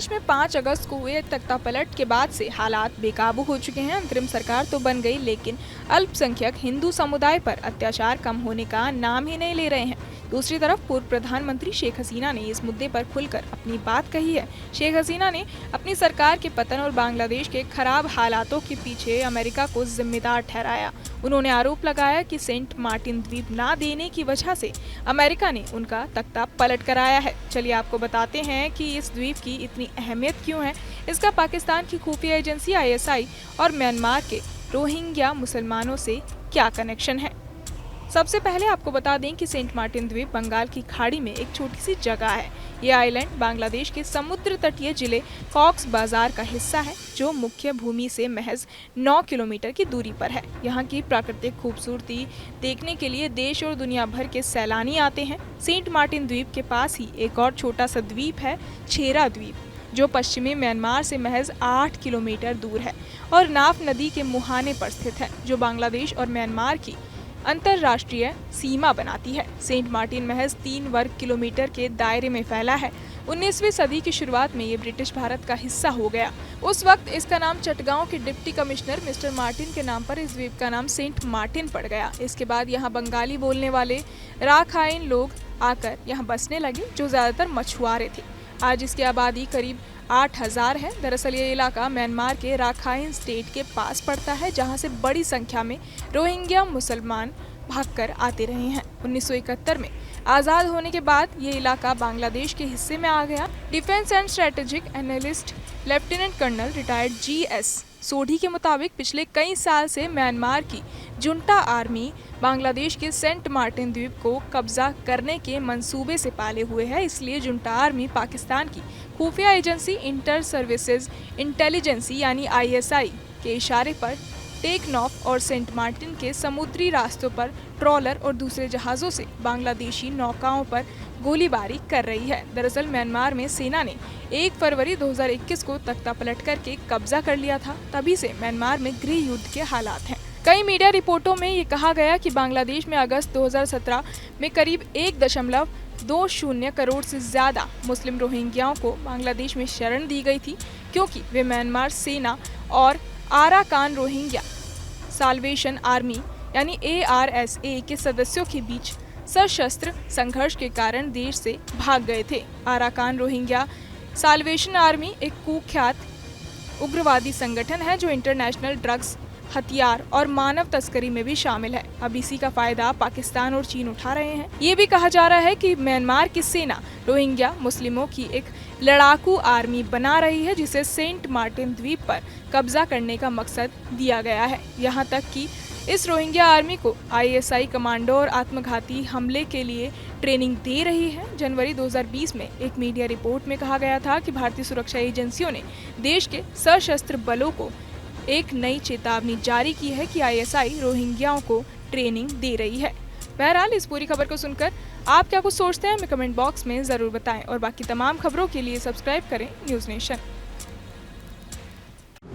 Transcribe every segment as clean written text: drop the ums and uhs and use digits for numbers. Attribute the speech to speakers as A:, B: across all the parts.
A: बांग्लादेश में 5 अगस्त को हुए तख्तापलट के बाद से हालात बेकाबू हो चुके हैं। अंतरिम सरकार तो बन गई, लेकिन अल्पसंख्यक हिंदू समुदाय पर अत्याचार कम होने का नाम ही नहीं ले रहे हैं। दूसरी तरफ पूर्व प्रधानमंत्री शेख हसीना ने इस मुद्दे पर खुलकर अपनी बात कही है। शेख हसीना ने अपनी सरकार के पतन और बांग्लादेश के खराब हालातों के पीछे अमेरिका को जिम्मेदार ठहराया। उन्होंने आरोप लगाया कि सेंट मार्टिन द्वीप ना देने की वजह से अमेरिका ने उनका तख्ता पलट कराया है। चलिए आपको बताते हैं कि इस द्वीप की इतनी अहमियत क्यों है। इसका पाकिस्तान की खुफिया एजेंसी ISI और म्यांमार के रोहिंग्या मुसलमानों से क्या कनेक्शन है। सबसे पहले आपको बता दें कि सेंट मार्टिन द्वीप बंगाल की खाड़ी में एक छोटी सी जगह है। ये आइलैंड बांग्लादेश के समुद्र तटीय जिले कॉक्स बाजार का हिस्सा है, जो मुख्य भूमि से महज 9 किलोमीटर की दूरी पर है। यहाँ की प्राकृतिक खूबसूरती देखने के लिए देश और दुनिया भर के सैलानी आते हैं। सेंट मार्टिन द्वीप के पास ही एक और छोटा सा द्वीप है, छेरा द्वीप, जो पश्चिमी म्यांमार से महज 8 किलोमीटर दूर है और नाफ नदी के मुहाने पर स्थित है, जो बांग्लादेश और म्यांमार की अंतर्राष्ट्रीय सीमा बनाती है। सेंट मार्टिन महज 3 वर्ग किलोमीटर के दायरे में फैला है। 19वीं सदी की शुरुआत में ये ब्रिटिश भारत का हिस्सा हो गया। उस वक्त इसका नाम चटगांव के डिप्टी कमिश्नर मिस्टर मार्टिन के नाम पर इस द्वीप का नाम सेंट मार्टिन पड़ गया। इसके बाद यहाँ बंगाली बोलने वाले राखाइन लोग आकर यहाँ बसने लगे, जो ज्यादातर मछुआरे थे। आज इसकी आबादी करीब 8000 है। दरअसल ये इलाका म्यांमार के राखाइन स्टेट के पास पड़ता है, जहां से बड़ी संख्या में रोहिंग्या मुसलमान भागकर आते रहे हैं। 1971 में आज़ाद होने के बाद ये इलाका बांग्लादेश के हिस्से में आ गया। Defence and strategic analyst lieutenant colonel retired GS Sodhi के मुताबिक पिछले कई साल से म्यांमार की जुंटा आर्मी बांग्लादेश के सेंट मार्टिन द्वीप को कब्जा करने के मंसूबे से पाले हुए है। इसलिए जुंटा आर्मी पाकिस्तान की खुफिया एजेंसी इंटर सर्विसेज इंटेलिजेंसी यानी ISI के इशारे पर टेकनॉफ और सेंट मार्टिन के समुद्री रास्तों पर ट्रॉलर और दूसरे जहाज़ों से बांग्लादेशी नौकाओं पर गोलीबारी कर रही है। दरअसल म्यांमार में सेना ने 1 फरवरी 2021 को तख्ता पलट करके कब्जा कर लिया था। तभी से म्यांमार में गृह युद्ध के हालात हैं। कई मीडिया रिपोर्टों में ये कहा गया कि बांग्लादेश में अगस्त 2017 में करीब 1.20 करोड़ से ज्यादा मुस्लिम रोहिंग्याओं को बांग्लादेश में शरण दी गई थी, क्योंकि वे म्यांमार सेना और आराकान रोहिंग्या साल्वेशन आर्मी यानी ARSA के सदस्यों के बीच सशस्त्र संघर्ष के कारण देश से भाग गए थे। आराकान रोहिंग्या साल्वेशन आर्मी एक कुख्यात उग्रवादी संगठन है, जो इंटरनेशनल ड्रग्स, हथियार और मानव तस्करी में भी शामिल है। अब इसी का फायदा पाकिस्तान और चीन उठा रहे हैं। ये भी कहा जा रहा है कि म्यांमार की सेना रोहिंग्या मुस्लिमों की एक लड़ाकू आर्मी बना रही है, जिसे सेंट मार्टिन द्वीप पर कब्जा करने का मकसद दिया गया है। यहाँ तक कि इस रोहिंग्या आर्मी को ISI कमांडो और आत्मघाती हमले के लिए ट्रेनिंग दे रही है। जनवरी 2020 में एक मीडिया रिपोर्ट में कहा गया था कि भारतीय सुरक्षा एजेंसियों ने देश के सशस्त्र बलों को एक नई चेतावनी जारी की है कि ISI रोहिंग्याओं को ट्रेनिंग दे रही है। बहरहाल इस पूरी खबर को सुनकर आप क्या कुछ सोचते हैं, हमें कमेंट बॉक्स में जरूर बताएं और बाकी तमाम खबरों के लिए सब्सक्राइब करें न्यूज नेशन।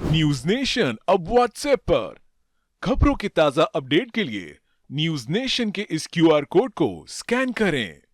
B: न्यूज नेशन अब व्हाट्सएप पर खबरों की ताजा अपडेट के लिए न्यूज नेशन के इस QR कोड को स्कैन करें।